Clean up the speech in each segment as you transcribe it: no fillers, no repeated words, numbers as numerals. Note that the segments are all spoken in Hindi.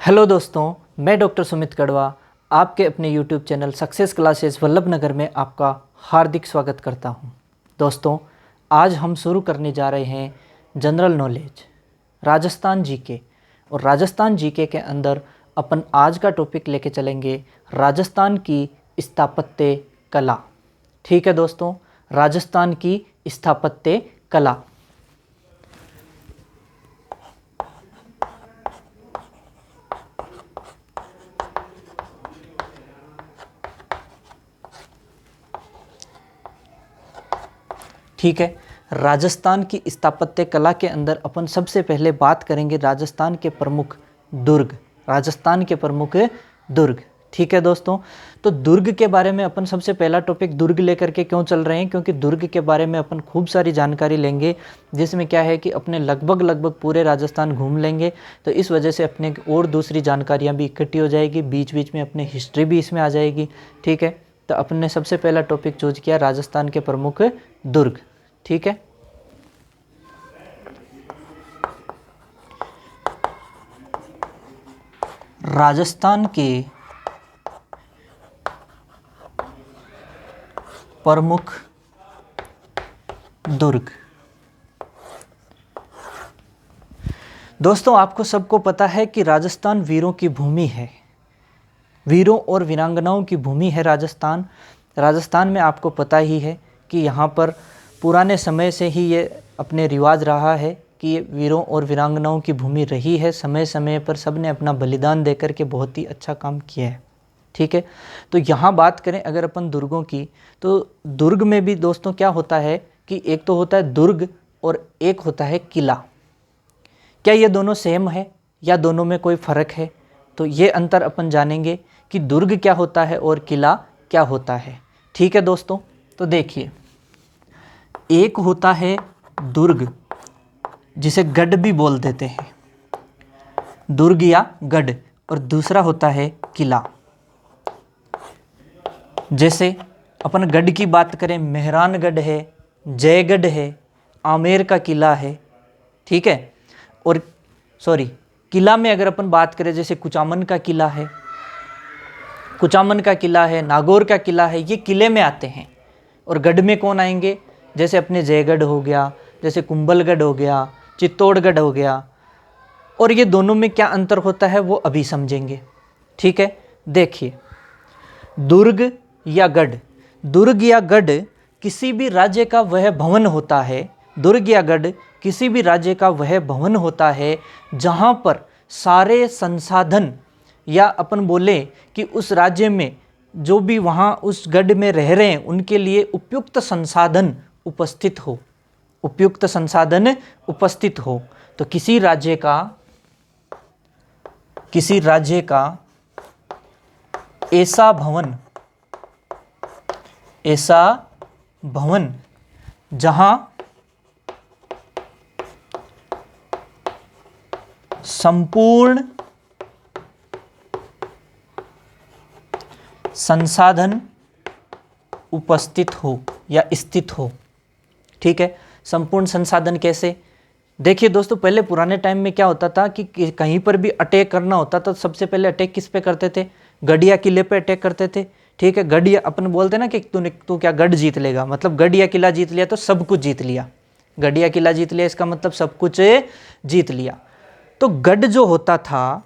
हेलो दोस्तों, मैं डॉक्टर सुमित कड़वा आपके अपने YouTube channel success classes Vallabhnagar में आपका हार्दिक स्वागत करता हूं। दोस्तों, आज हम शुरू करने जा रहे हैं जनरल नॉलेज राजस्थान जीके। और राजस्थान जीके के अंदर अपन आज का टॉपिक लेके चलेंगे राजस्थान की स्थापत्य कला। ठीक है दोस्तों, राजस्थान की स्थापत्य कला। ठीक है, राजस्थान की स्थापत्य कला के अंदर अपन सबसे पहले बात करेंगे राजस्थान के प्रमुख दुर्ग। राजस्थान के प्रमुख दुर्ग। ठीक है दोस्तों, तो दुर्ग के बारे में अपन सबसे पहला टॉपिक दुर्ग लेकर के क्यों चल रहे हैं, क्योंकि दुर्ग के बारे में अपन खूब सारी जानकारी लेंगे, जिसमें क्या है कि अपने लगभग पूरे राजस्थान घूम लेंगे। तो इस वजह से अपने और दूसरी जानकारियाँ भी इकट्ठी हो जाएगी, बीच बीच में अपने हिस्ट्री भी इसमें आ जाएगी। ठीक है, तो अपन ने सबसे पहला टॉपिक चूज किया राजस्थान के प्रमुख दुर्ग। ठीक है, राजस्थान के प्रमुख दुर्ग। दोस्तों, आपको सबको पता है कि राजस्थान वीरों की भूमि है, वीरों और वीरांगनाओं की भूमि है राजस्थान। राजस्थान में आपको पता ही है कि यहाँ पर पुराने समय से ही ये अपने रिवाज रहा है कि ये वीरों और वीरांगनाओं की भूमि रही है। समय समय पर सब ने अपना बलिदान देकर के बहुत ही अच्छा काम किया है। ठीक है, तो यहाँ बात करें अगर अपन दुर्गों की, तो दुर्ग में भी दोस्तों क्या होता है कि एक तो होता है दुर्ग और एक होता है किला। क्या ये दोनों सेम है या दोनों में कोई फ़र्क है? तो ये अंतर अपन जानेंगे कि दुर्ग क्या होता है और किला क्या होता है। ठीक है दोस्तों, तो देखिए, एक होता है दुर्ग जिसे गढ़ भी बोल देते हैं, दुर्ग या गढ़, और दूसरा होता है किला। जैसे अपन गढ़ की बात करें, मेहरानगढ़ है, जयगढ़ है, आमेर का किला है। ठीक है, और किला में अगर अपन बात करें जैसे कुचामन का किला है, नागौर का किला है, ये किले में आते हैं। और गढ़ में कौन आएंगे? जैसे अपने जयगढ़ हो गया, जैसे कुंभलगढ़ हो गया, चित्तौड़गढ़ हो गया। और ये दोनों में क्या अंतर होता है वो अभी समझेंगे। ठीक है, देखिए, दुर्ग या गढ़, दुर्ग या गढ़ किसी भी राज्य का वह भवन होता है, दुर्ग या गढ़ किसी भी राज्य का वह भवन होता है जहाँ पर सारे संसाधन, या अपन बोले कि उस राज्य में जो भी वहाँ उस गढ़ में रह रहे हैं उनके लिए उपयुक्त संसाधन उपस्थित हो, उपयुक्त संसाधन उपस्थित हो। तो किसी राज्य का ऐसा भवन जहां संपूर्ण संसाधन उपस्थित हो या स्थित हो। ठीक है, संपूर्ण संसाधन कैसे? देखिए दोस्तों, पहले पुराने टाइम में क्या होता था कि कहीं पर भी अटैक करना होता था तो सबसे पहले अटैक किस पे करते थे? गढ़ या किले पे अटैक करते थे। ठीक है, गढ़ या अपन बोलते ना कि तू क्या गढ़ जीत लेगा, मतलब गढ़ या किला जीत लिया तो सब कुछ जीत लिया। गढ़ या किला जीत लिया इसका मतलब सब कुछ जीत लिया। तो गढ़ जो होता था,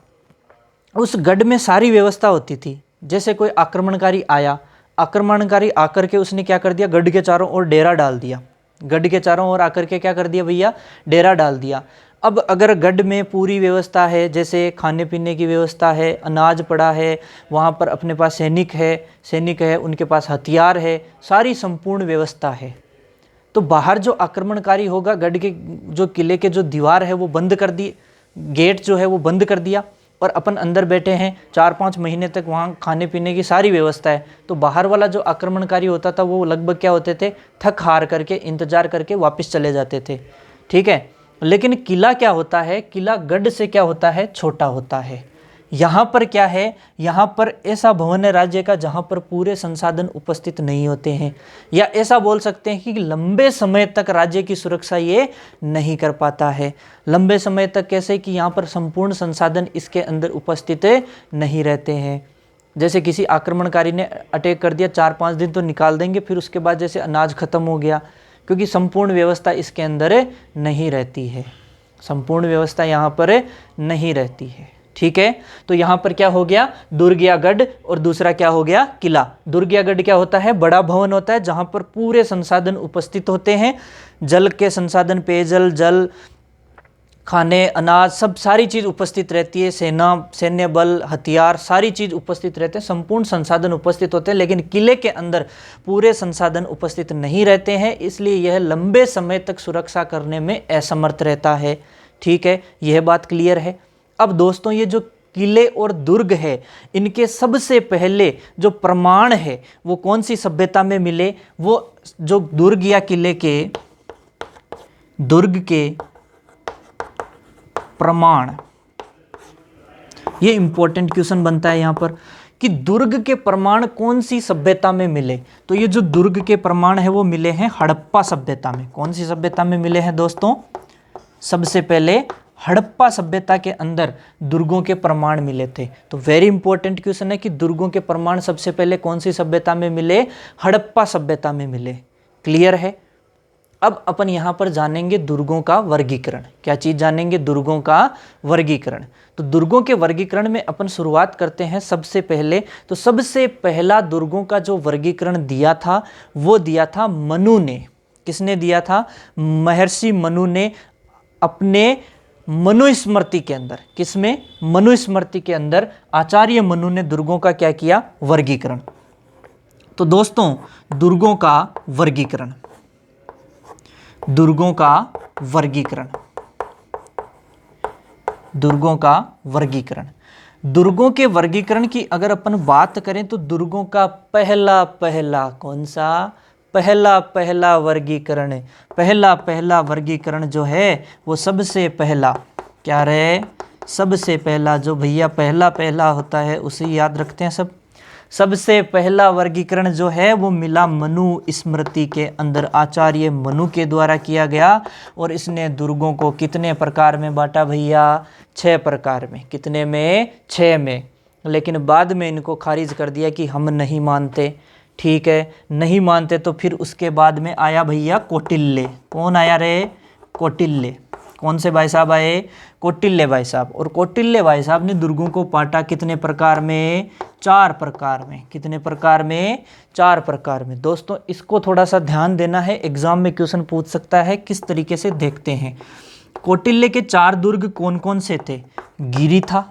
उस गढ़ में सारी व्यवस्था होती थी। जैसे कोई आक्रमणकारी आया, आक्रमणकारी आकर के उसने क्या कर दिया, गढ़ के चारों ओर डेरा डाल दिया। गढ़ के चारों ओर आकर के क्या कर दिया भैया, डेरा डाल दिया। अब अगर गढ़ में पूरी व्यवस्था है, जैसे खाने पीने की व्यवस्था है, अनाज पड़ा है, वहाँ पर अपने पास सैनिक है, उनके पास हथियार है, सारी संपूर्ण व्यवस्था है, तो बाहर जो आक्रमणकारी होगा, गढ़ के जो किले के जो दीवार है वो बंद कर दी, गेट जो है वो बंद कर दिया, और अपन अंदर बैठे हैं, 4-5 महीने तक वहाँ खाने पीने की सारी व्यवस्था है। तो बाहर वाला जो आक्रमणकारी होता था वो लगभग क्या होते थे, थक हार करके इंतजार करके वापस चले जाते थे। ठीक है, लेकिन किला क्या होता है, किला गढ़ से क्या होता है, छोटा होता है। यहाँ पर क्या है, यहाँ पर ऐसा भवन है राज्य का जहाँ पर पूरे संसाधन उपस्थित नहीं होते हैं, या ऐसा बोल सकते हैं कि लंबे समय तक राज्य की सुरक्षा ये नहीं कर पाता है। लंबे समय तक कैसे, कि यहाँ पर संपूर्ण संसाधन इसके अंदर उपस्थित नहीं रहते हैं। जैसे किसी आक्रमणकारी ने अटैक कर दिया, 4-5 दिन तो निकाल देंगे, फिर उसके बाद जैसे अनाज खत्म हो गया, क्योंकि संपूर्ण व्यवस्था इसके अंदर नहीं रहती है, संपूर्ण व्यवस्था यहाँ पर नहीं रहती है। ठीक है, तो यहाँ पर क्या हो गया, दुर्ग या गढ़, और दूसरा क्या हो गया, किला। दुर्ग या गढ़ क्या होता है, बड़ा भवन होता है जहाँ पर पूरे संसाधन उपस्थित होते हैं, जल के संसाधन, पेयजल, जल, खाने, अनाज, सब सारी चीज़ उपस्थित रहती है, सेना, सैन्य बल, हथियार, सारी चीज़ उपस्थित रहते हैं, संपूर्ण संसाधन उपस्थित होते हैं। लेकिन किले के अंदर पूरे संसाधन उपस्थित नहीं रहते हैं, इसलिए यह लंबे समय तक सुरक्षा करने में असमर्थ रहता है। ठीक है, यह बात क्लियर है। अब दोस्तों, ये जो किले और दुर्ग है, इनके सबसे पहले जो प्रमाण है वो कौन सी सभ्यता में मिले, वो जो दुर्ग या किले के, दुर्ग के प्रमाण, ये इंपॉर्टेंट क्वेश्चन बनता है यहाँ पर कि दुर्ग के प्रमाण कौन सी सभ्यता में मिले। तो ये जो दुर्ग के प्रमाण है वो मिले हैं हड़प्पा सभ्यता में। कौन सी सभ्यता में मिले हैं दोस्तों, सबसे पहले हड़प्पा सभ्यता के अंदर दुर्गों के प्रमाण मिले थे। तो वेरी इंपॉर्टेंट क्वेश्चन है कि दुर्गों के प्रमाण सबसे पहले कौन सी सभ्यता में मिले, हड़प्पा सभ्यता में मिले। क्लियर है। अब अपन यहाँ पर जानेंगे दुर्गों का वर्गीकरण। क्या चीज़ जानेंगे, दुर्गों का वर्गीकरण। तो दुर्गों के वर्गीकरण में अपन शुरुआत करते हैं सबसे पहले। तो सबसे पहला दुर्गों का जो वर्गीकरण दिया था वो दिया था मनु ने। किसने दिया था, महर्षि मनु ने अपने मनुस्मृति के अंदर। किसमें, मनुस्मृति के अंदर आचार्य मनु ने दुर्गों का क्या किया, वर्गीकरण। तो दोस्तों, दुर्गों का वर्गीकरण, दुर्गों का वर्गीकरण, दुर्गों का वर्गीकरण। दुर्गों के वर्गीकरण की अगर अपन बात करें तो दुर्गों का पहला कौन सा, पहला वर्गीकरण, पहला वर्गीकरण जो है वो सबसे पहला क्या रहे, सबसे पहला जो भैया पहला होता है उसे याद रखते हैं सब। सबसे पहला वर्गीकरण जो है वो मिला मनु स्मृति के अंदर, आचार्य मनु के द्वारा किया गया। और इसने दुर्गों को कितने प्रकार में बांटा भैया, 6 प्रकार में। कितने में, 6 में। लेकिन बाद में इनको खारिज कर दिया कि हम नहीं मानते। ठीक है, नहीं मानते। तो फिर उसके बाद में आया भैया कौटिल्य। कौन आया रे, कौटिल्य। कौन से भाई साहब आए, कौटिल्य भाई साहब। और कौटिल्य भाई साहब ने दुर्गों को बांटा कितने प्रकार में, 4 प्रकार में। कितने प्रकार में, 4 प्रकार में। दोस्तों इसको थोड़ा सा ध्यान देना है, एग्जाम में क्वेश्चन पूछ सकता है। किस तरीके से देखते हैं, कौटिल्य के 4 दुर्ग कौन कौन से थे, गिरि था,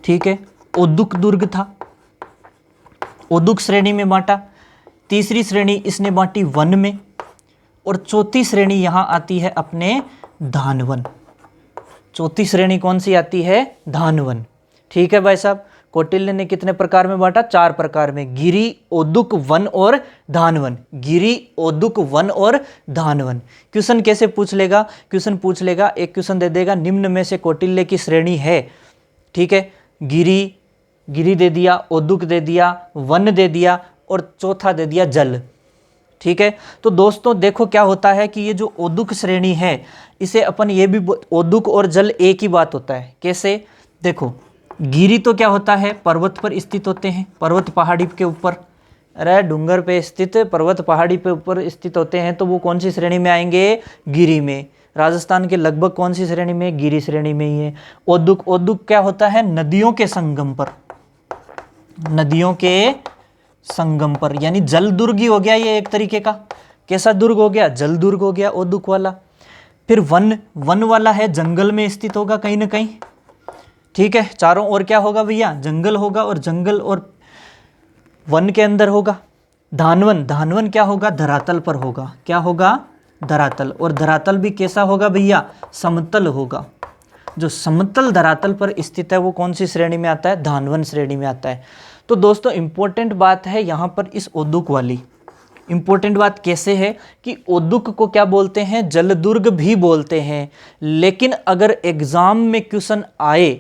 ठीक है, ओदुक दुर्ग था, ओदुक श्रेणी में बांटा। तीसरी श्रेणी इसने बांटी वन में, और चौथी श्रेणी यहां आती है अपने धानवन। चौथी श्रेणी कौन सी आती है, धानवन। ठीक है भाई साहब, कौटिल्य ने कितने प्रकार में बांटा, 4 प्रकार में, गिरि, ओदुक, वन और धानवन। गिरि, ओदुक, वन और धानवन। क्वेश्चन कैसे पूछ लेगा, क्वेश्चन पूछ लेगा, एक क्वेश्चन दे देगा, निम्न में से कौटिल्य की श्रेणी है। ठीक है, गिरि दे दिया, ओदुक दे दिया, वन दे दिया, और चौथा दे दिया जल। ठीक है, तो दोस्तों देखो क्या होता है कि ये जो ओदुक श्रेणी है इसे अपन ये भी, ओदुक और जल एक ही बात होता है। कैसे, देखो गिरि तो क्या होता है, पर्वत पर स्थित होते हैं, पर्वत पहाड़ी के ऊपर, अरे डूंगर पे स्थित पर्वत पहाड़ी पे ऊपर स्थित होते हैं, तो वो कौन सी श्रेणी में आएंगे, गिरि में। राजस्थान के लगभग कौन सी श्रेणी में, गिरि श्रेणी में ही है। ओदुक, ओदुक क्या होता है, नदियों के संगम पर, नदियों के संगम पर, यानी जल दुर्ग ही हो गया ये एक तरीके का। कैसा दुर्ग हो गया, जल दुर्ग हो गया ओदुक वाला। फिर वन वाला है, जंगल में स्थित होगा कहीं ना कहीं। ठीक है, चारों ओर क्या होगा भैया, जंगल होगा, और जंगल और वन के अंदर होगा। धानवन क्या होगा, धरातल पर होगा। क्या होगा, धरातल। और धरातल भी कैसा होगा भैया, समतल होगा। जो समतल धरातल पर स्थित है वो कौन सी श्रेणी में आता है, धानवन श्रेणी में आता है। तो दोस्तों इंपॉर्टेंट बात है यहाँ पर इस ओदुक वाली। इंपॉर्टेंट बात कैसे है कि ओदुक को क्या बोलते हैं, जलदुर्ग भी बोलते हैं। लेकिन अगर एग्जाम में क्वेश्चन आए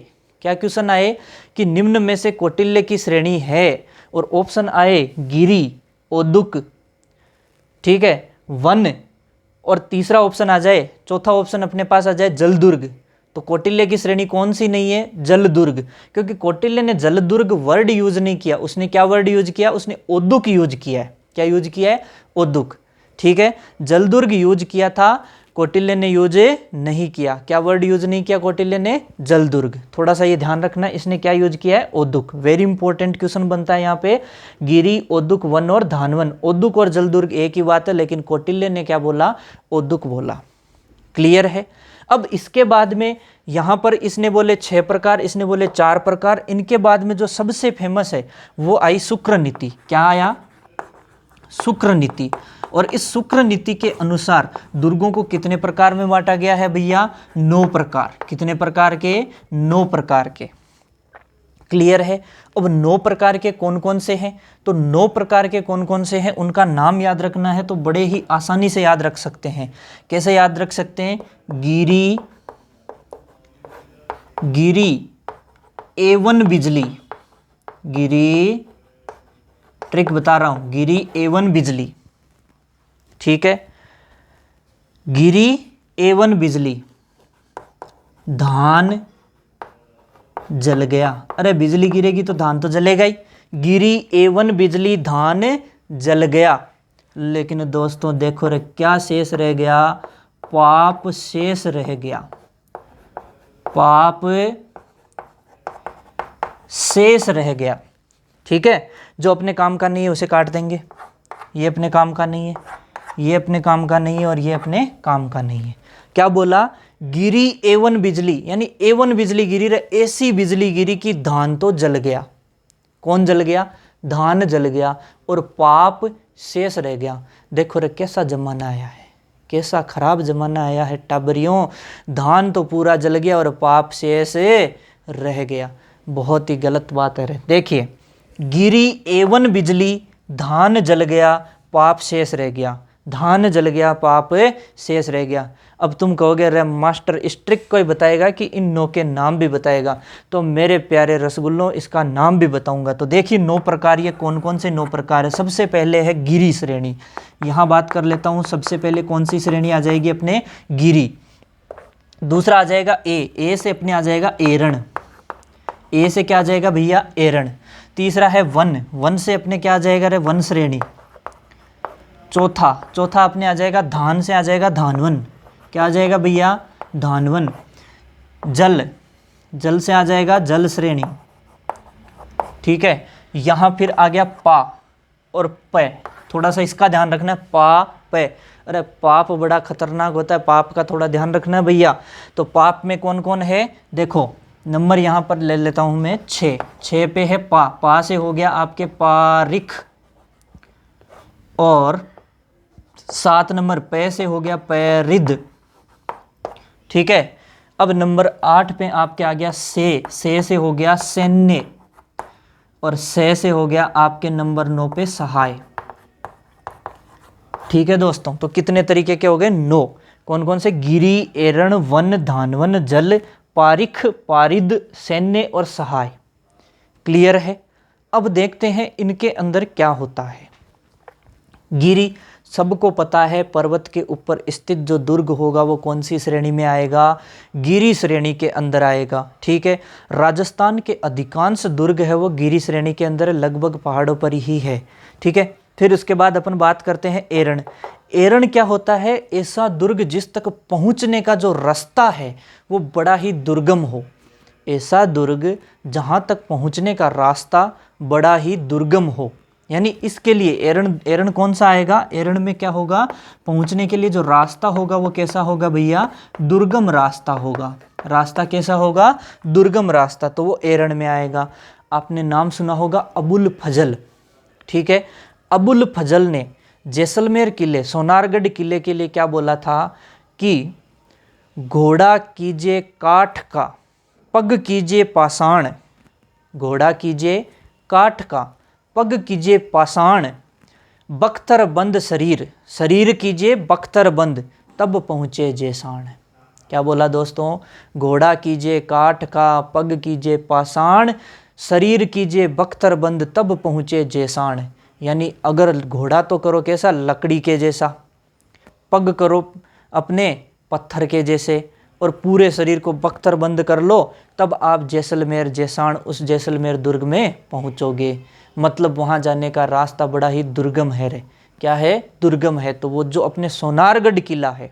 क्या क्वेश्चन आए कि निम्न में से कौटिल्य की श्रेणी है, और ऑप्शन आए गिरी, ओदुक, ठीक है, वन, और तीसरा ऑप्शन आ जाए, चौथा ऑप्शन अपने पास आ जाए जलदुर्ग। तो कौटिल्य की श्रेणी कौन सी नहीं है? जलदुर्ग, क्योंकि कौटिल्य ने जलदुर्ग वर्ड यूज नहीं किया, उसने क्या वर्ड यूज किया? उसने ओदुक यूज किया है। क्या यूज किया है? ओदुक, ठीक है। जलदुर्ग यूज किया था, कौटिल्य ने यूज नहीं किया। क्या वर्ड यूज नहीं किया कौटिल्य ने? जलदुर्ग। थोड़ा सा ये ध्यान रखना, इसने क्या यूज किया है? ओदुक। वेरी इंपॉर्टेंट क्वेश्चन बनता है यहाँ पे, गिरी, ओदुक, वन और धानवन। ओदुक और जलदुर्ग एक ही बात है, लेकिन कौटिल्य ने क्या बोला? ओदुक बोला। क्लियर है? अब इसके बाद में यहां पर इसने बोले 6 प्रकार, इसने बोले 4 प्रकार। इनके बाद में जो सबसे फेमस है वो आई शुक्र नीति। क्या आया? शुक्र नीति। और इस शुक्र नीति के अनुसार दुर्गों को कितने प्रकार में बांटा गया है भैया? 9 प्रकार। कितने प्रकार के? 9 प्रकार के। क्लियर है? अब 9 प्रकार के कौन कौन से हैं? तो 9 प्रकार के कौन कौन से हैं उनका नाम याद रखना है, तो बड़े ही आसानी से याद रख सकते हैं। कैसे याद रख सकते हैं? गिरी, गिरी एवन बिजली, गिरी, ट्रिक बता रहा हूं, गिरी एवन बिजली, ठीक है। गिरी एवन बिजली, धान जल गया। अरे बिजली गिरेगी तो धान तो जलेगा ही। गिरी एवन बिजली, धान जल गया। लेकिन दोस्तों देखो रे, क्या शेष रह गया? पाप शेष रह गया। पाप शेष रह गया, ठीक है। जो अपने काम का नहीं है उसे काट देंगे। ये अपने काम का नहीं है, ये अपने काम का नहीं है, और ये अपने काम का नहीं है। क्या बोला? गिरी एवन बिजली, यानी एवन बिजली गिरी रे, ऐसी बिजली गिरी कि धान तो जल गया। कौन जल गया? धान जल गया, और पाप शेष रह गया। देखो रे कैसा जमाना आया है, कैसा खराब जमाना आया है टाबरियों। धान तो पूरा जल गया और पाप शेष रह गया। बहुत ही गलत बात है रे। देखिए, गिरी एवन बिजली, धान जल गया, पाप शेष रह गया। धान जल गया, पाप शेष रह गया। अब तुम कहोगे रे मास्टर स्ट्रिक कोई बताएगा कि इन 9 के नाम भी बताएगा? तो मेरे प्यारे रसगुल्लों, इसका नाम भी बताऊंगा। तो देखिए 9 प्रकार, ये कौन कौन से 9 प्रकार है। सबसे पहले है गिरी श्रेणी। यहाँ बात कर लेता हूँ, सबसे पहले कौन सी श्रेणी आ जाएगी अपने? गिरी। दूसरा आ जाएगा ए से अपने आ जाएगा एरण। ए से क्या आ जाएगा भैया? एरण। तीसरा है वन, वन से अपने क्या आ जाएगा रे? वन श्रेणी। चौथा अपने आ जाएगा धान से आ जाएगा धानवन। क्या आ जाएगा भैया? धानवन। जल से आ जाएगा जल श्रेणी, ठीक है। यहां फिर आ गया पा और प। थोड़ा सा इसका ध्यान रखना है, पा प। अरे पाप बड़ा खतरनाक होता है, पाप का थोड़ा ध्यान रखना है भैया। तो पाप में कौन कौन है? देखो नंबर यहां पर ले लेता हूं मैं 6 पे है पा से हो गया आपके पारिख, और 7 नंबर पे से हो गया पैरिद, ठीक है। अब नंबर 8 पे आपके आ गया से हो गया सैन्य, और से हो गया आपके नंबर 9 पे सहाय, ठीक है दोस्तों। तो कितने तरीके के हो गए? 9। कौन कौन से? गिरी, एरण, वन, धानवन, जल, पारिख, पारिद, सैन्य और सहाय। क्लियर है? अब देखते हैं इनके अंदर क्या होता है। गिरी सबको पता है, पर्वत के ऊपर स्थित जो दुर्ग होगा वो कौन सी श्रेणी में आएगा? गिरी श्रेणी के अंदर आएगा, ठीक है। राजस्थान के अधिकांश दुर्ग है वो गिरी श्रेणी के अंदर, लगभग पहाड़ों पर ही है, ठीक है। फिर उसके बाद अपन बात करते हैं एरण। एरण क्या होता है? ऐसा दुर्ग जिस तक पहुंचने का जो रास्ता है वो बड़ा ही दुर्गम हो। ऐसा दुर्ग जहां तक पहुंचने का रास्ता बड़ा ही दुर्गम हो, यानी इसके लिए एरण कौन सा आएगा? एरण में क्या होगा? पहुंचने के लिए जो रास्ता होगा वो कैसा होगा भैया? दुर्गम रास्ता होगा। रास्ता कैसा होगा? दुर्गम रास्ता। तो वो एरण में आएगा। आपने नाम सुना होगा अबुल फजल, ठीक है। अबुल फजल ने जैसलमेर किले, सोनारगढ़ किले के लिए क्या बोला था कि घोड़ा कीजिए काठ का, पग कीजिए पाषाण। घोड़ा कीजिए काठ का, पग कीजिए पाषाण, बख्तर बंद शरीर, शरीर कीजिए बख्तर बंद, तब पहुँचे जैसाण। क्या बोला दोस्तों? घोड़ा कीजिए काठ का, पग कीजिए पाषाण, शरीर कीजिए बख्तरबंद, तब पहुँचे जेसाण। यानी अगर घोड़ा तो करो कैसा? लकड़ी के जैसा, पग करो अपने पत्थर के जैसे, और पूरे शरीर को बख्तरबंद कर लो, तब आप जैसलमेर जेसाण उस जैसलमेर दुर्ग में पहुँचोगे। मतलब वहाँ जाने का रास्ता बड़ा ही दुर्गम है रे। क्या है? दुर्गम है। तो वो जो अपने सोनारगढ़ किला है,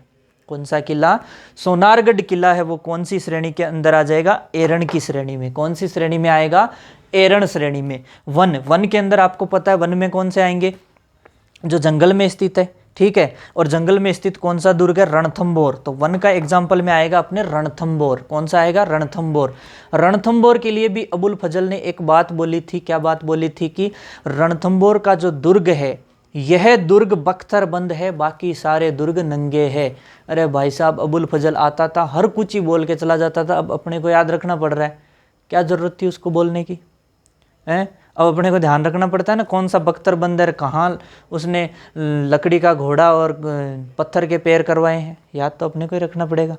कौन सा किला? सोनारगढ़ किला है, वो कौन सी श्रेणी के अंदर आ जाएगा? एरण की श्रेणी में। कौन सी श्रेणी में आएगा? एरण श्रेणी में। वन, वन के अंदर आपको पता है वन में कौन से आएंगे? जो जंगल में स्थित है, ठीक है। और जंगल में स्थित कौन सा दुर्ग है? रणथंबोर। तो वन का एग्जाम्पल में आएगा अपने रणथंबोर। कौन सा आएगा? रणथंबोर। रणथंबोर के लिए भी अबुल फजल ने एक बात बोली थी। क्या बात बोली थी? कि रणथंबोर का जो दुर्ग है, यह दुर्ग बख्तरबंद है, बाकी सारे दुर्ग नंगे हैं। अरे भाई साहब, अबुल फजल आता था, हर कुछ ही बोल के चला जाता था। अब अपने को याद रखना पड़ रहा है, क्या जरूरत थी उसको बोलने की? है अब अपने को ध्यान रखना पड़ता है ना, कौन सा बख्तरबंद है, कहाँ उसने लकड़ी का घोड़ा और पत्थर के पैर करवाए हैं, याद तो अपने को ही रखना पड़ेगा।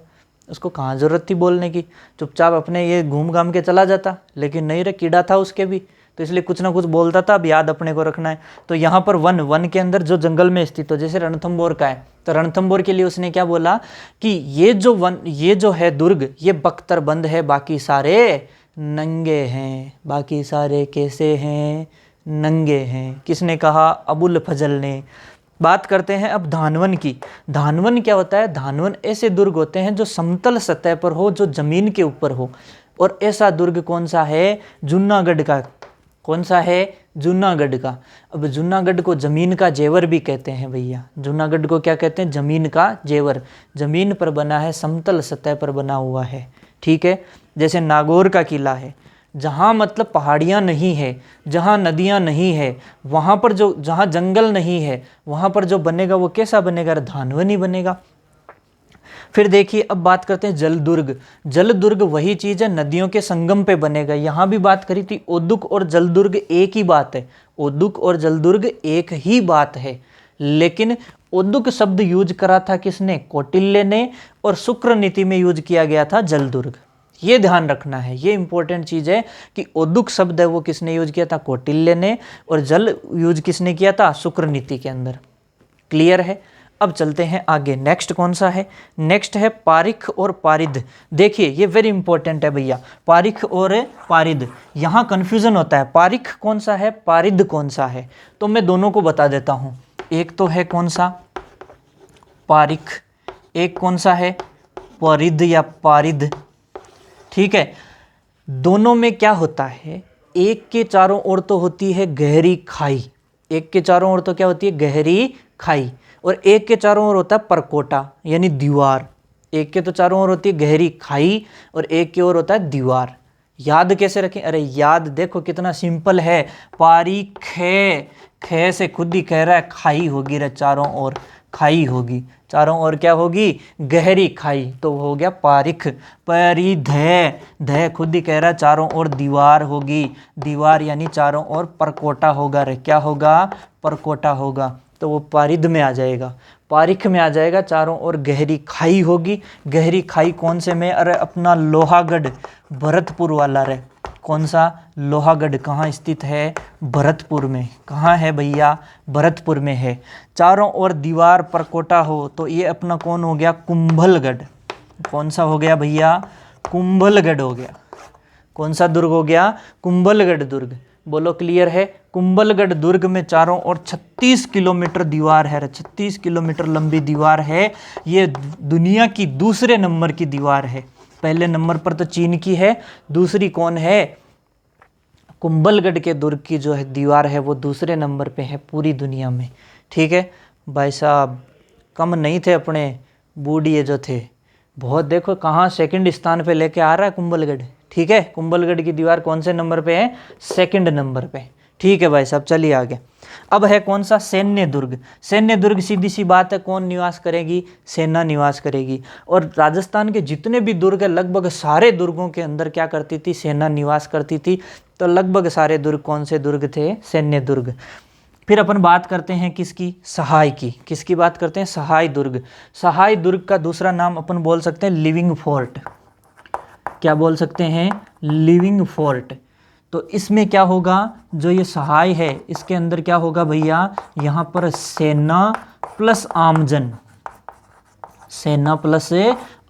उसको कहाँ ज़रूरत थी बोलने की? चुपचाप अपने ये घूम घाम के चला जाता। लेकिन नहीं रे, कीड़ा था उसके भी, तो इसलिए कुछ ना कुछ बोलता था। अब याद अपने को रखना है। तो यहाँ पर वन, वन के अंदर जो जंगल में स्थित हो, जैसे रणथंबोर का है, तो रणथंबोर के लिए उसने क्या बोला? कि ये जो वन, ये जो है दुर्ग, ये बख्तरबंद है, बाकी सारे नंगे हैं। बाकी सारे कैसे हैं? नंगे हैं। किसने कहा? अबुल फजल ने। बात करते हैं अब धानवन की। धानवन क्या होता है? धानवन ऐसे दुर्ग होते हैं जो समतल सतह पर हो, जो जमीन के ऊपर हो। और ऐसा दुर्ग कौन सा है? जूनागढ़ का। कौन सा है? जूनागढ़ का। अब जूनागढ़ को जमीन का जेवर भी कहते हैं भैया। जूनागढ़ को क्या कहते हैं? जमीन का जेवर। जमीन पर बना है, समतल सतह पर बना हुआ है, ठीक है। जैसे नागौर का किला है, जहाँ मतलब पहाड़ियाँ नहीं है, जहाँ नदियाँ नहीं है, वहाँ पर जो, जहाँ जंगल नहीं है, वहाँ पर जो बनेगा वो कैसा बनेगा? धानवन ही बनेगा। फिर देखिए, अब बात करते हैं जलदुर्ग। जलदुर्ग वही चीज़ है, नदियों के संगम पे बनेगा। यहाँ भी बात करी थी, ओदुक और जलदुर्ग एक ही बात है। ओदुक और जलदुर्ग एक ही बात है। लेकिन ओदुक शब्द यूज करा था किसने? कौटिल्य ने। और शुक्र नीति में यूज किया गया था जलदुर्ग। ये ध्यान रखना है, ये इंपॉर्टेंट चीज है कि ओदुक शब्द है वो किसने यूज किया था? कौटिल्य ने। और जल यूज किसने किया था? शुक्र नीति के अंदर। क्लियर है? अब चलते हैं आगे। नेक्स्ट कौन सा है? नेक्स्ट है पारिख और पारिद। देखिए, ये वेरी इंपॉर्टेंट है भैया, पारिख और पारिद। यहाँ कंफ्यूजन होता है, पारिख कौन सा है, पारिद कौन सा है। तो मैं दोनों को बता देता हूँ। एक तो है कौन सा? पारिख। एक कौन सा है? पारिद या पारिद, ठीक है। दोनों में क्या होता है? एक के चारों ओर तो होती है गहरी खाई। एक के चारों ओर तो क्या होती है? गहरी खाई। और एक के चारों ओर होता है परकोटा, यानी दीवार। एक के तो चारों ओर होती है गहरी खाई और एक के ओर होता है दीवार। याद कैसे रखें? अरे याद देखो कितना सिंपल है। पारिख है, खे से खुद ही कह रहा है खाई होगी रे, चारों ओर खाई होगी। चारों ओर क्या होगी? गहरी खाई। तो हो गया पारिख। परिध, ध खुद ही कह रहा है चारों ओर दीवार होगी। दीवार यानी चारों ओर परकोटा होगा रे। क्या होगा? परकोटा होगा। तो वो पारिध में आ जाएगा, पारिख में आ जाएगा। चारों ओर गहरी खाई होगी। गहरी खाई कौन से में? अरे अपना लोहागढ़, भरतपुर वाला रे। कौन सा? लोहागढ़। कहाँ स्थित है? भरतपुर में। कहाँ है भैया? भरतपुर में है। चारों ओर दीवार परकोटा हो तो ये अपना कौन हो गया? कुंभलगढ़। कौन सा हो गया भैया? कुंभलगढ़ हो गया। कौन सा दुर्ग हो गया? कुंभलगढ़ दुर्ग। बोलो क्लियर है? कुंभलगढ़ दुर्ग में चारों ओर 36 किलोमीटर दीवार है। 36 किलोमीटर लंबी दीवार है। ये दुनिया की दूसरे नंबर की दीवार है। पहले नंबर पर तो चीन की है, दूसरी कौन है? कुंभलगढ़ के दुर्ग की जो है दीवार है वो दूसरे नंबर पे है पूरी दुनिया में, ठीक है। भाई साहब कम नहीं थे अपने बूढ़िए जो थे, बहुत। देखो कहाँ सेकंड स्थान पे लेके आ रहा है कुंभलगढ़, ठीक है। कुंभलगढ़ की दीवार कौन से नंबर पे है? सेकंड नंबर पे, ठीक है भाई साहब। चलिए आगे। अब है कौन सा? सैन्य दुर्ग। सैन्य दुर्ग सीधी सी बात है, कौन निवास करेगी? सेना निवास करेगी। और राजस्थान के जितने भी दुर्ग है लगभग सारे दुर्गों के अंदर क्या करती थी? सेना निवास करती थी। तो लगभग सारे दुर्ग कौन से दुर्ग थे? सैन्य दुर्ग। फिर अपन बात करते हैं किसकी, सहाय की। किसकी बात करते हैं, सहाय दुर्ग। सहाय दुर्ग का दूसरा नाम अपन बोल सकते हैं लिविंग फोर्ट। क्या बोल सकते हैं, लिविंग फोर्ट। तो इसमें क्या होगा, जो ये सहाय है इसके अंदर क्या होगा भैया, यहाँ पर सेना प्लस आमजन, सेना प्लस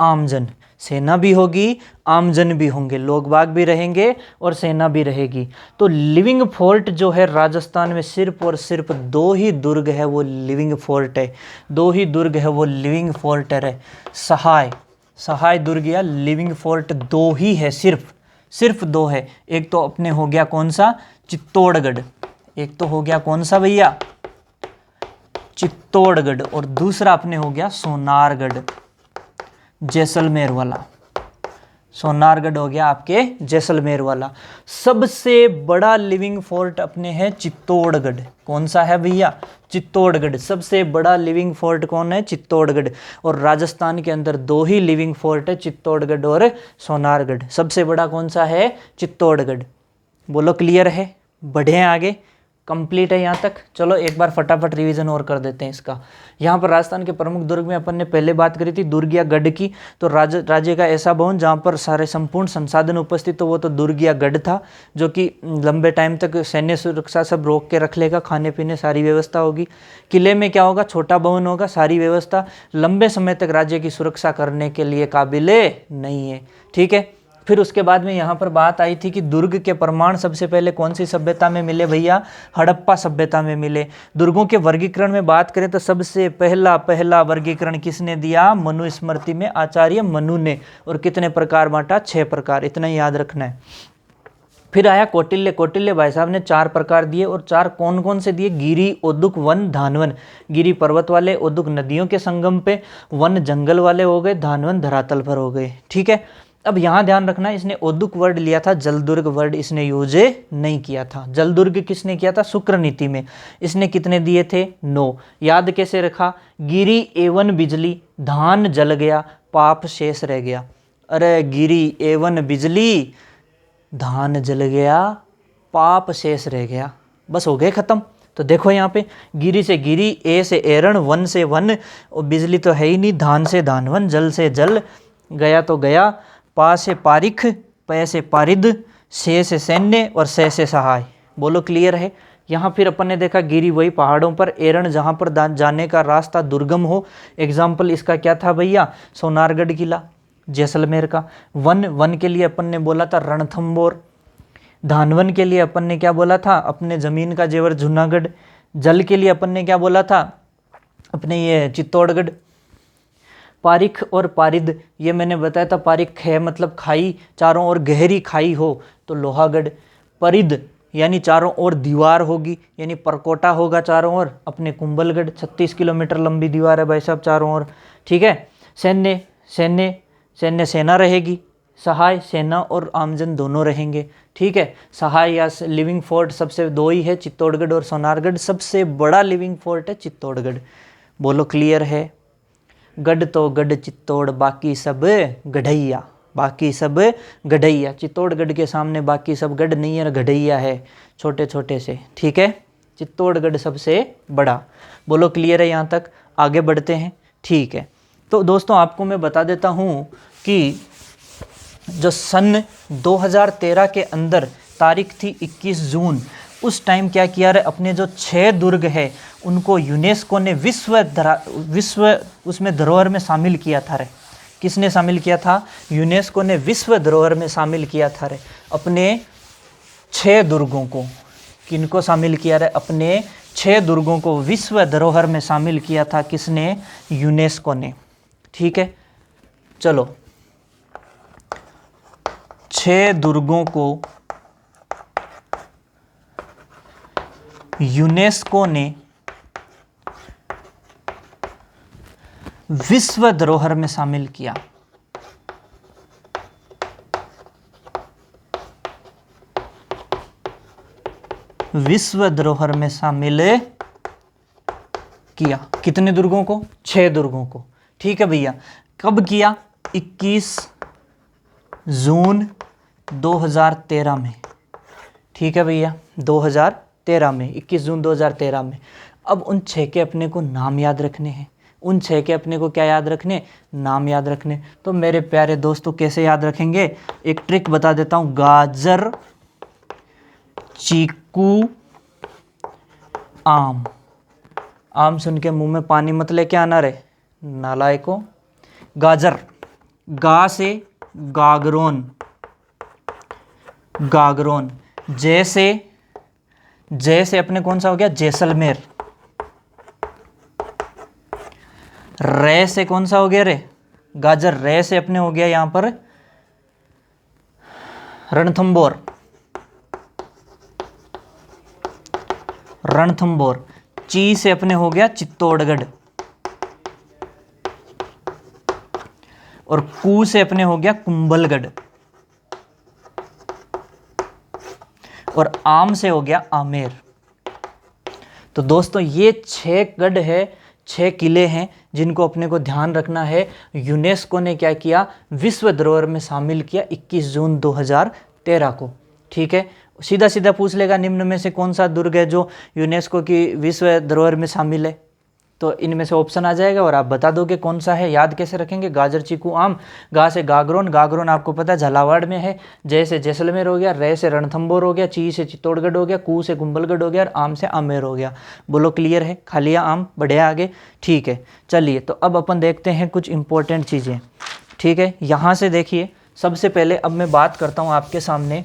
आमजन, सेना भी होगी, आमजन भी होंगे, लोग बाग भी रहेंगे और सेना भी रहेगी। तो लिविंग फोर्ट जो है राजस्थान में सिर्फ और सिर्फ 2 ही दुर्ग है, वो लिविंग फोर्ट है। 2 ही दुर्ग है, वो लिविंग फोर्ट है। सहाय, सहाय दुर्ग या लिविंग फोर्ट 2 ही है, सिर्फ 2 है। एक तो अपने हो गया कौन सा, चित्तौड़गढ़। एक तो हो गया कौन सा भैया, चित्तौड़गढ़, और दूसरा अपने हो गया सोनारगढ़, जैसलमेर वाला। सोनारगढ़ हो गया आपके जैसलमेर वाला। सबसे बड़ा लिविंग फोर्ट अपने है चित्तौड़गढ़। कौन सा है भैया, चित्तौड़गढ़। सबसे बड़ा लिविंग फोर्ट कौन है, चित्तौड़गढ़। और राजस्थान के अंदर 2 ही लिविंग फोर्ट है, चित्तौड़गढ़ और सोनारगढ़। सबसे बड़ा कौन सा है, चित्तौड़गढ़। बोलो क्लियर है, बढ़े आगे, कंप्लीट है यहाँ तक। चलो एक बार फटाफट रिवीजन और कर देते हैं इसका। यहाँ पर राजस्थान के प्रमुख दुर्ग में अपन ने पहले बात करी थी दुर्ग या गढ़ की। तो राज्य का ऐसा भवन जहाँ पर सारे संपूर्ण संसाधन उपस्थित हो वो तो दुर्ग या गढ़ था, जो कि लंबे टाइम तक सैन्य सुरक्षा सब रोक के रख लेगा, खाने पीने सारी व्यवस्था होगी। किले में क्या होगा, छोटा भवन होगा, सारी व्यवस्था लंबे समय तक राज्य की सुरक्षा करने के लिए काबिल नहीं है। ठीक है। फिर उसके बाद में यहाँ पर बात आई थी कि दुर्ग के प्रमाण सबसे पहले कौन सी सभ्यता में मिले भैया, हड़प्पा सभ्यता में मिले। दुर्गों के वर्गीकरण में बात करें तो सबसे पहला वर्गीकरण किसने दिया, मनुस्मृति में आचार्य मनु ने। और कितने प्रकार बांटा, 6 प्रकार, इतना ही याद रखना है। फिर आया कौटिल्य। कौटिल्य भाई साहब ने 4 प्रकार दिए, और 4 कौन कौन से दिए, गिरी, ओदुक, वन, धानवन। गिरी पर्वत वाले, ओदुक नदियों के संगम पे, वन जंगल वाले हो गए, धानवन धरातल पर हो गए। ठीक है। अब यहाँ ध्यान रखना, इसने ओदुक वर्ड लिया था, जलदुर्ग वर्ड इसने यूज नहीं किया था। जलदुर्ग किसने किया था, शुक्र नीति में। इसने कितने दिए थे, 9। याद कैसे रखा, गिरी एवं बिजली, धान जल गया, पाप शेष रह गया। अरे गिरी एवं बिजली, धान जल गया, पाप शेष रह गया, बस हो गए खत्म। तो देखो यहाँ पे गिरी से गिरी, ए से एरण, वन से वन, और बिजली तो है ही नहीं, धान से धानवन, जल से जल, गया तो गया, पा से पारिख, पै से पारिद, से सैन्य, और से सहाय। बोलो क्लियर है। यहाँ फिर अपन ने देखा गिरी वही पहाड़ों पर, एरण जहाँ पर जाने का रास्ता दुर्गम हो। एग्जाम्पल इसका क्या था भैया, सोनारगढ़ किला जैसलमेर का। वन के लिए अपन ने बोला था रणथंबोर। धानवन के लिए अपन ने क्या बोला था, अपने जमीन का जेवर जूनागढ़। जल के लिए अपन ने क्या बोला था, अपने ये चित्तौड़गढ़। पारिख और पारिद, ये मैंने बताया था, पारिख है मतलब खाई, चारों ओर गहरी खाई हो तो लोहागढ़। परिद यानी चारों ओर दीवार होगी, यानी परकोटा होगा चारों ओर, अपने कुंभलगढ़। 36 किलोमीटर लंबी दीवार है भाई साहब चारों ओर। ठीक है। सैन्य सेना रहेगी, सहाय सेना और आमजन दोनों रहेंगे। ठीक है। सहाय या लिविंग फोर्ट सबसे 2 ही है, चित्तौड़गढ़ और सोनारगढ़। सबसे बड़ा लिविंग फोर्ट है चित्तौड़गढ़। बोलो क्लियर है। गढ़ तो गढ़ चित्तौड़, बाकी सब गढ़ैया, बाकी सब गढ़ैया। चित्तौड़गढ़ के सामने बाकी सब गढ़ नहीं है, गढ़ैया है छोटे छोटे से। ठीक है। चित्तौड़गढ़ सबसे बड़ा। बोलो क्लियर है यहाँ तक, आगे बढ़ते हैं। ठीक है। तो दोस्तों आपको मैं बता देता हूँ कि जो सन 2013 के अंदर तारीख थी 21 जून, उस टाइम क्या किया रे, अपने जो 6 दुर्ग है उनको यूनेस्को ने विश्व उसमें धरोहर में शामिल किया था रे। किसने शामिल किया था, यूनेस्को ने विश्व धरोहर में शामिल किया था रे अपने 6 दुर्गों को। किनको शामिल किया रे, अपने 6 दुर्गों को विश्व धरोहर में शामिल किया था, किसने, यूनेस्को ने। ठीक है। चलो 6 दुर्गों को यूनेस्को ने विश्व धरोहर में शामिल किया। विश्व धरोहर में शामिल किया कितने दुर्गों को, 6 दुर्गों को। ठीक है भैया। कब किया, 21 जून 2013 में। ठीक है भैया, 2013 2013 में, 21 जून 2013 में। अब उन 6 के अपने को नाम याद रखने हैं, उन 6 के अपने को क्या याद रखने, नाम याद रखने। तो मेरे प्यारे दोस्तों कैसे याद रखेंगे, एक ट्रिक बता देता हूँ। गाजर, चीकू, आम। आम सुन के मुंह में पानी मत लेके आना रे नालायको। गाजर, गा से गागरोन, गागरोन। जैसे अपने कौन सा हो गया, जैसलमेर। रे से कौन सा हो गया रे, गाजर। रे से अपने हो गया यहां पर रणथंबोर, रणथंबोर। ची से अपने हो गया चित्तौड़गढ़, और कू से अपने हो गया कुंभलगढ़, और आम से हो गया आमेर। तो दोस्तों ये 6 गढ़ है, 6 किले हैं जिनको अपने को ध्यान रखना है। यूनेस्को ने क्या किया, विश्व धरोहर में शामिल किया 21 जून 2013 को। ठीक है, सीधा सीधा पूछ लेगा निम्न में से कौन सा दुर्ग है जो यूनेस्को की विश्व धरोहर में शामिल है, तो इनमें से ऑप्शन आ जाएगा और आप बता दोगे कौन सा है। याद कैसे रखेंगे, गाजर, चीकू, आम। गा से गागरोन, गागरोन आपको पता है झालावाड़ में है। जय से जैसलमेर हो गया, रे से रणथंबोर हो गया, ची से चित्तौड़गढ़ हो गया, कू से कुंभलगढ़ हो गया, और आम से आमेर हो गया। बोलो क्लियर है, खा लिया आम, बढ़े आगे। ठीक है, चलिए तो अब अपन देखते हैं कुछ इंपॉर्टेंट चीज़ें। ठीक है, यहाँ से देखिए, सबसे पहले अब मैं बात करता हूँ आपके सामने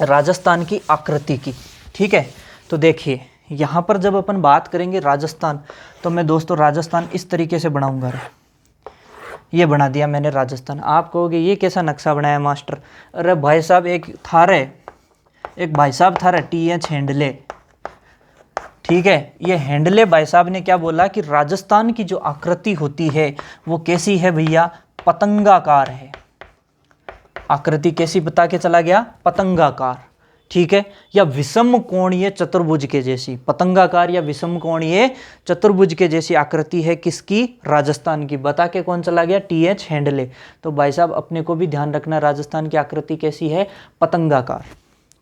राजस्थान की आकृति की। ठीक है, तो देखिए यहाँ पर जब अपन बात करेंगे राजस्थान, तो मैं दोस्तों राजस्थान इस तरीके से बनाऊंगा रे। ये बना दिया मैंने राजस्थान। आप कहोगे ये कैसा नक्शा बनाया मास्टर। अरे भाई साहब, एक भाई साहब था रे टी.एच. हेंडले। ठीक है, ये हेंडले भाई साहब ने क्या बोला कि राजस्थान की जो आकृति होती है वो कैसी है भैया, पतंगाकार है। आकृति कैसी बता के चला गया, पतंगाकार। ठीक है, या विषम कोणीय चतुर्भुज के जैसी, पतंगाकार या विषम कोणीय चतुर्भुज के जैसी आकृति है किसकी, राजस्थान की। बता के कौन चला गया, टी.एच. हेंडले। तो भाई साहब अपने को भी ध्यान रखना, राजस्थान की आकृति कैसी है, पतंगाकार।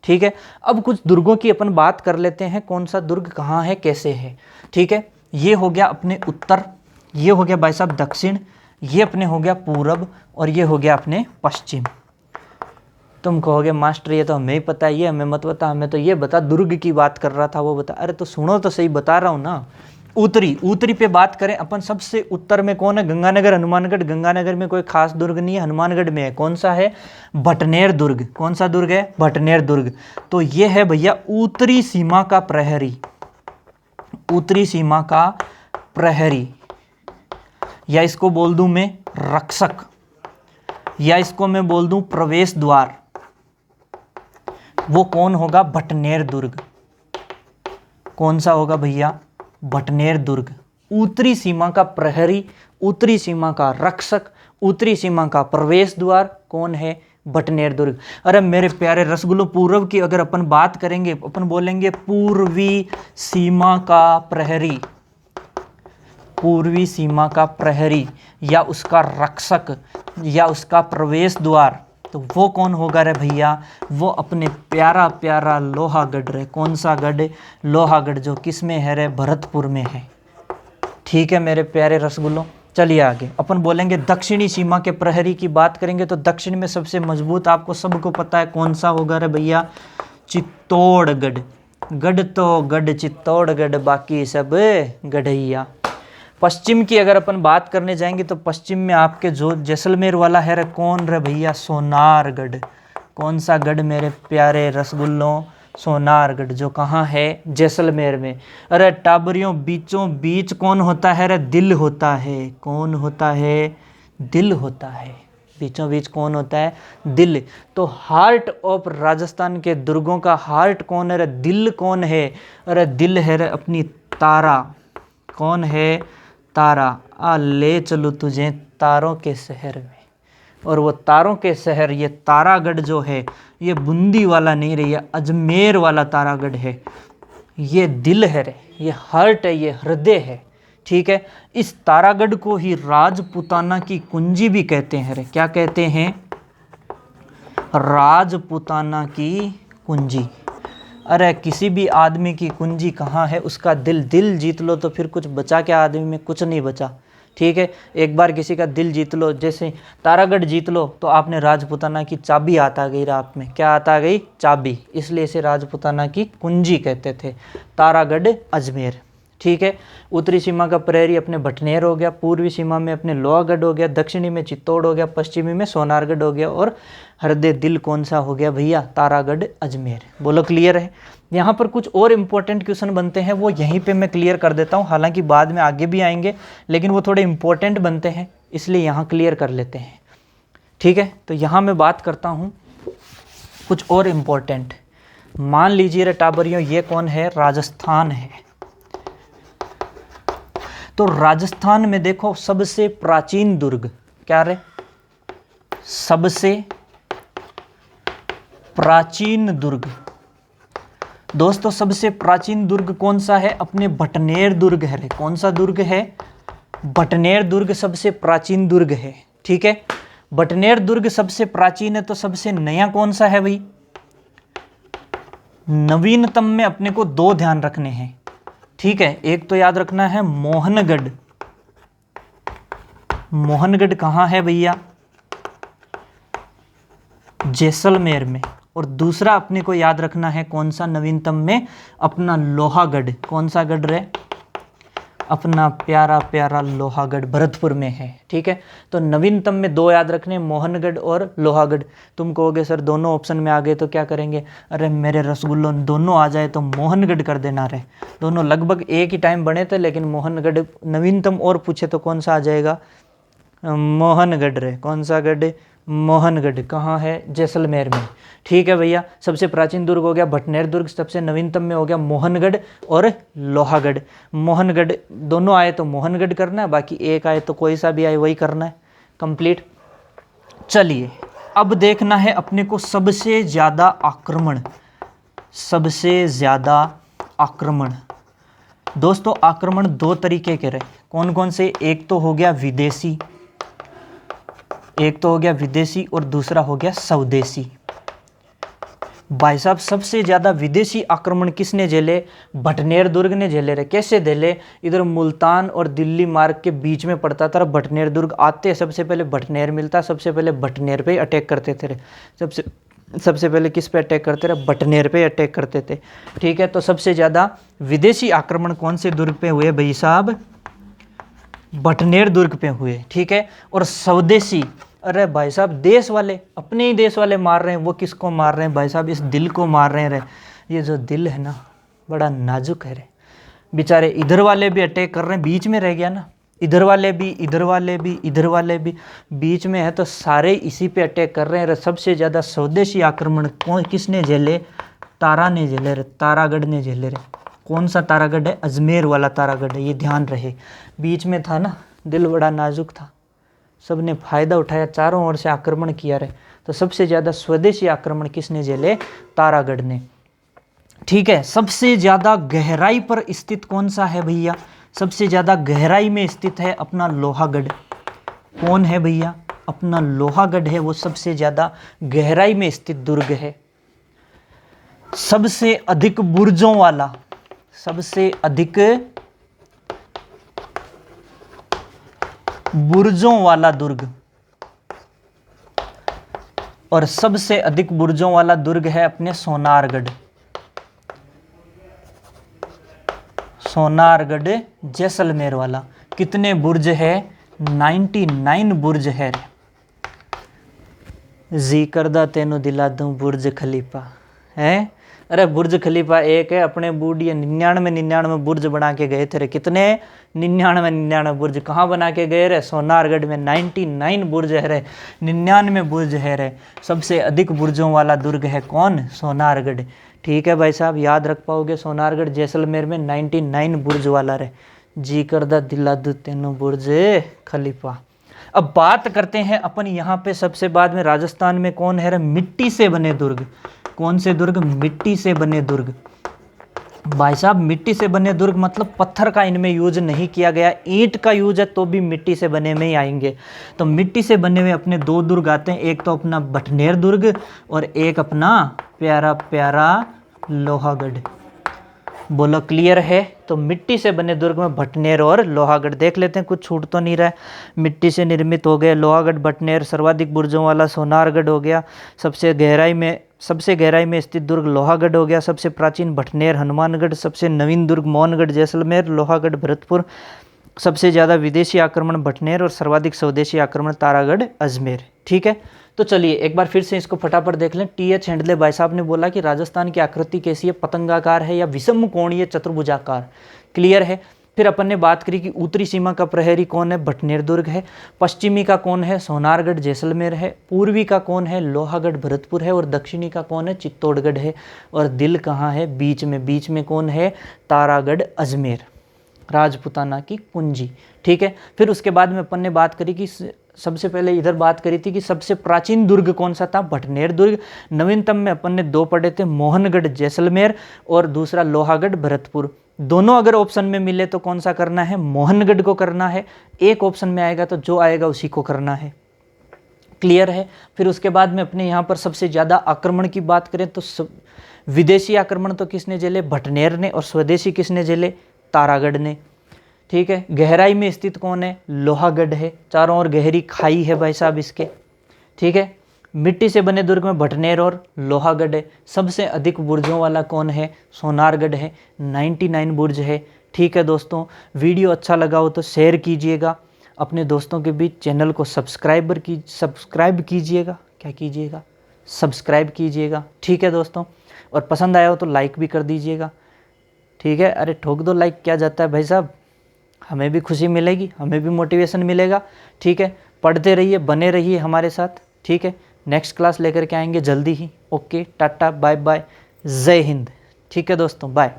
ठीक है, अब कुछ दुर्गों की अपन बात कर लेते हैं, कौन सा दुर्ग कहाँ है, कैसे है। ठीक है, ये हो गया अपने उत्तर, ये हो गया भाई साहब दक्षिण, ये अपने हो गया पूरब, और ये हो गया अपने पश्चिम। तुम कहोगे मास्टर ये तो हमें ही पता है, ये हमें मत बता, हमें तो ये बता, दुर्ग की बात कर रहा था वो बता। अरे तो सुनो तो सही, बता रहा हूँ ना। उत्तरी पे बात करें अपन, सबसे उत्तर में कौन है, गंगानगर, हनुमानगढ़। गंगानगर में कोई खास दुर्ग नहीं है, हनुमानगढ़ में है। कौन सा है, भटनेर दुर्ग। कौन सा दुर्ग है, भटनेर दुर्ग। तो ये है भैया उत्तरी सीमा का प्रहरी, उत्तरी सीमा का प्रहरी, या इसको बोल दूं मैं रक्षक, या इसको मैं बोल दूं प्रवेश द्वार। वो कौन होगा, भटनेर दुर्ग। कौन सा होगा भैया, भटनेर दुर्ग। उत्तरी सीमा का प्रहरी, उत्तरी सीमा का रक्षक, उत्तरी सीमा का प्रवेश द्वार कौन है, भटनेर दुर्ग। अरे मेरे प्यारे रसगुल्लो, पूर्व की अगर अपन बात करेंगे, अपन बोलेंगे पूर्वी सीमा का प्रहरी, पूर्वी सीमा का प्रहरी, या उसका रक्षक, या उसका प्रवेश द्वार। तो वो कौन होगा रे भैया, वो अपने प्यारा प्यारा लोहागढ़ रे। कौन सा गढ़, लोहागढ़, जो किस में है रे, भरतपुर में है। ठीक है मेरे प्यारे रसगुल्लों, चलिए आगे अपन बोलेंगे दक्षिणी सीमा के प्रहरी की बात करेंगे। तो दक्षिण में सबसे मजबूत आपको सबको पता है कौन सा होगा रे भैया, चित्तौड़गढ़। गढ़ तो गढ़ चित्तौड़गढ़, बाकी सब गढ़ैया। पश्चिम की अगर अपन बात करने जाएंगे तो पश्चिम में आपके जो जैसलमेर वाला है रे, कौन रे भैया, सोनारगढ़। कौन सा गढ़ मेरे प्यारे रसगुल्लों, सोनारगढ़, जो कहाँ है, जैसलमेर में। अरे टाबरियों, बीचों बीच कौन होता है रे, दिल होता है। कौन होता है, दिल होता है। बीचों बीच कौन होता है, दिल। तो हार्ट ऑफ राजस्थान के दुर्गों का हार्ट कौन है रे, दिल कौन है, अरे दिल है रे अपनी तारा। कौन है, तारा। आ ले चलूँ तुझे तारों के शहर में। और वो तारों के शहर, ये तारागढ़ जो है, ये बूंदी वाला नहीं रही है, अजमेर वाला तारागढ़ है। ये दिल है रे, ये हार्ट है, ये हृदय है। ठीक है, इस तारागढ़ को ही राजपुताना की कुंजी भी कहते हैं रे। क्या कहते हैं, राजपुताना की कुंजी। अरे किसी भी आदमी की कुंजी कहाँ है? उसका दिल। दिल जीत लो तो फिर कुछ बचा क्या आदमी में? कुछ नहीं बचा। ठीक है, एक बार किसी का दिल जीत लो, जैसे तारागढ़ जीत लो तो आपने राजपूताना की चाबी आता गई आप में। क्या आता गई? चाबी। इसलिए इसे राजपूताना की कुंजी कहते थे, तारागढ़ अजमेर। ठीक है, उत्तरी सीमा का प्रहरी अपने भटनेर हो गया, पूर्वी सीमा में अपने लोहागढ़ हो गया, दक्षिणी में चित्तौड़ हो गया, पश्चिमी में सोनारगढ़ हो गया, और हृदय दिल कौन सा हो गया भैया? तारागढ़ अजमेर। बोलो क्लियर है? यहाँ पर कुछ और इम्पोर्टेंट क्वेश्चन बनते हैं, वो यहीं पे मैं क्लियर कर देता हूँ, हालांकि बाद में आगे भी आएंगे, लेकिन वो थोड़े इम्पोर्टेंट बनते हैं, इसलिए यहाँ क्लियर कर लेते हैं। ठीक है, तो यहाँ मैं बात करता हूँ कुछ और इम्पोर्टेंट। मान लीजिए रे टाबरियों, ये कौन है? राजस्थान है। तो राजस्थान में देखो सबसे प्राचीन दुर्ग क्या रे? सबसे प्राचीन दुर्ग दोस्तों, सबसे प्राचीन दुर्ग कौन सा है? अपने भटनेर दुर्ग है रे। कौन सा दुर्ग है? भटनेर दुर्ग सबसे प्राचीन दुर्ग है। ठीक है, भटनेर दुर्ग सबसे प्राचीन है, तो सबसे नया कौन सा है भाई? नवीनतम में अपने को दो ध्यान रखने हैं। ठीक है, एक तो याद रखना है मोहनगढ़। मोहनगढ़ कहाँ है भैया? जैसलमेर में। और दूसरा अपने को याद रखना है कौन सा नवीनतम में? अपना लोहागढ़। कौन सा गढ़ रे? अपना प्यारा प्यारा लोहागढ़, भरतपुर में है। ठीक है, तो नवीनतम में दो याद रखने, मोहनगढ़ और लोहागढ़। तुम कहोगे सर दोनों ऑप्शन में आ गए तो क्या करेंगे? अरे मेरे रसगुल्लों, दोनों आ जाए तो मोहनगढ़ कर देना रे। दोनों लगभग एक ही टाइम बने थे, लेकिन मोहनगढ़ नवीनतम और पूछे तो कौन सा आ जाएगा? मोहनगढ़ रे। कौन सा गढ़? मोहनगढ़। कहाँ है? जैसलमेर में। ठीक है भैया, सबसे प्राचीन दुर्ग हो गया भटनेर दुर्ग, सबसे नवीनतम में हो गया मोहनगढ़ और लोहागढ़। मोहनगढ़ दोनों आए तो मोहनगढ़ करना है, बाकी एक आए तो कोई सा भी आए वही करना है। कंप्लीट। चलिए, अब देखना है अपने को सबसे ज़्यादा आक्रमण। सबसे ज़्यादा आक्रमण दोस्तों, आक्रमण दो तरीके के रहे। कौन कौन से? एक तो हो गया विदेशी, और दूसरा हो गया स्वदेशी। भाई साहब, सबसे ज्यादा विदेशी आक्रमण किसने झेले? भटनेर दुर्ग ने झेले रे। कैसे झेले? इधर मुल्तान और दिल्ली मार्ग के बीच में पड़ता था भटनेर दुर्ग। आते सबसे पहले भटनेर मिलता, सबसे पहले भटनेर पे अटैक करते थे रे। सबसे पहले किस पे अटैक करते रहे? भटनेर पे अटैक करते थे। ठीक है, तो सबसे ज्यादा विदेशी आक्रमण कौन से दुर्ग पे हुए भाई साहब? भटनेर दुर्ग पे हुए। ठीक है, और स्वदेशी, अरे भाई साहब देश वाले, अपने ही देश वाले मार रहे हैं। वो किसको मार रहे हैं भाई साहब? इस दिल को मार रहे हैं रे। ये जो दिल है ना, बड़ा नाजुक है रे। बेचारे इधर वाले भी अटैक कर रहे हैं, बीच में रह गया ना। इधर वाले भी, इधर वाले भी, इधर वाले भी बीच में है, तो सारे इसी पे अटैक कर रहे हैं रे। सबसे ज़्यादा स्वदेशी आक्रमण कौन किसने झेले? तारा ने झेले रे, तारागढ़ ने झेले रे। कौन सा तारागढ़ है? अजमेर वाला तारागढ़ है, ये ध्यान रहे। बीच में था ना, दिल बड़ा नाजुक था, सबने फायदा उठाया, चारों ओर से आक्रमण किया रहे। तो सबसे ज़्यादा स्वदेशी आक्रमण किसने झेले? तारागढ़ ने। ठीक है, सबसे ज़्यादा गहराई पर स्थित कौन सा है भैया? सबसे ज़्यादा गहराई में स्थित है अपना लोहागढ़। कौन है भैया? अपना लोहागढ़ है, वो सबसे ज़्यादा गहराई में स्थित दुर्ग है। सबसे अधिक बुर्जों वाला, सबसे अधिक बुर्जों वाला दुर्ग, और सबसे अधिक बुर्जों वाला दुर्ग है अपने सोनारगढ़। सोनारगढ़ जैसलमेर वाला। कितने बुर्ज है? 99 बुर्ज है। जी करदा तेनू दिला दूं बुर्ज खलीफा है। अरे बुर्ज खलीफा एक है, अपने बूढ़ी 99 बुर्ज बना के गए थे रे। कितने? 99 बुर्ज। कहाँ बना के गए रे? सोनारगढ़ में 99 बुर्ज है रे, 99 बुर्ज है रे। सबसे अधिक बुर्जों वाला दुर्ग है कौन? सोनारगढ़। ठीक है भाई साहब, याद रख पाओगे? सोनारगढ़ जैसलमेर में 99 बुर्ज वाला रे। जी करदा दिला दूं तेनू बुर्ज खलीफा। अब बात करते हैं अपन यहाँ पे सबसे बाद में राजस्थान में कौन है रे? मिट्टी से बने दुर्ग। कौन से दुर्ग? मिट्टी से बने दुर्ग। भाई साहब मिट्टी से बने दुर्ग मतलब पत्थर का इनमें यूज नहीं किया गया, ईंट का यूज है, तो भी मिट्टी से बने में ही आएंगे। तो मिट्टी से बने हुए अपने दो दुर्ग आते हैं, एक तो अपना भटनेर दुर्ग और एक अपना प्यारा प्यारा लोहागढ़। बोलो क्लियर है? तो मिट्टी से बने दुर्ग में भटनेर और लोहागढ़ देख लेते हैं, कुछ छूट तो नहीं रहा है। मिट्टी से निर्मित हो गए लोहागढ़, भटनेर, सर्वाधिक बुर्जों वाला सोनारगढ़ हो गया, सबसे गहराई में स्थित दुर्ग लोहागढ़ हो गया, सबसे प्राचीन भटनेर हनुमानगढ़, सबसे नवीन दुर्ग मोहनगढ़ जैसलमेर, लोहागढ़ भरतपुर, सबसे ज़्यादा विदेशी आक्रमण भटनेर और सर्वाधिक स्वदेशी आक्रमण तारागढ़ अजमेर। ठीक है, तो चलिए एक बार फिर से इसको फटाफट देख लें। टी.एच. हेंडले भाई साहब ने बोला कि राजस्थान की आकृति कैसी है, पतंगाकार है या विषम कोणीय चतुर्भुजाकार। क्लियर है। फिर अपन ने बात करी कि उत्तरी सीमा का प्रहरी कौन है, भटनेर दुर्ग है। पश्चिमी का कौन है, सोनारगढ़ जैसलमेर है। पूर्वी का कौन है, लोहागढ़ भरतपुर है। और दक्षिणी का कौन है, चित्तौड़गढ़ है। और दिल कहाँ है, बीच में कौन है, तारागढ़ अजमेर, राजपुताना की कुंजी। ठीक है, फिर उसके बाद में अपन ने बात करी कि सबसे पहले इधर बात करी थी कि सबसे प्राचीन दुर्ग कौन सा था, भटनेर दुर्ग। नवीनतम में अपन ने 2 पढ़े थे, मोहनगढ़ जैसलमेर और दूसरा लोहागढ़ भरतपुर। दोनों अगर ऑप्शन में मिले तो कौन सा करना है, मोहनगढ़ को करना है। एक ऑप्शन में आएगा तो जो आएगा उसी को करना है। क्लियर है। फिर उसके बाद में अपने यहाँ पर सबसे ज़्यादा आक्रमण की बात करें तो विदेशी आक्रमण तो किसने झेले, भटनेर ने। और स्वदेशी किसने झेले, तारागढ़ ने। ठीक है, गहराई में स्थित कौन है, लोहागढ़ है। चारों ओर गहरी खाई है भाई साहब इसके। ठीक है, मिट्टी से बने दुर्ग में भटनेर और लोहागढ़ है। सबसे अधिक बुर्जों वाला कौन है, सोनारगढ़ है, 99 बुर्ज है। ठीक है दोस्तों, वीडियो अच्छा लगा हो तो शेयर कीजिएगा अपने दोस्तों के बीच। चैनल को सब्सक्राइब कीजिएगा। क्या कीजिएगा, सब्सक्राइब कीजिएगा। ठीक है दोस्तों, और पसंद आया हो तो लाइक भी कर दीजिएगा। ठीक है, अरे ठोक दो लाइक, क्या जाता है भाई साहब, हमें भी खुशी मिलेगी, हमें भी मोटिवेशन मिलेगा। ठीक है, पढ़ते रहिए, बने रहिए हमारे साथ। ठीक है, नेक्स्ट क्लास लेकर के आएंगे जल्दी ही। ओके, टाटा बाय बाय, जय हिंद। ठीक है दोस्तों, बाय।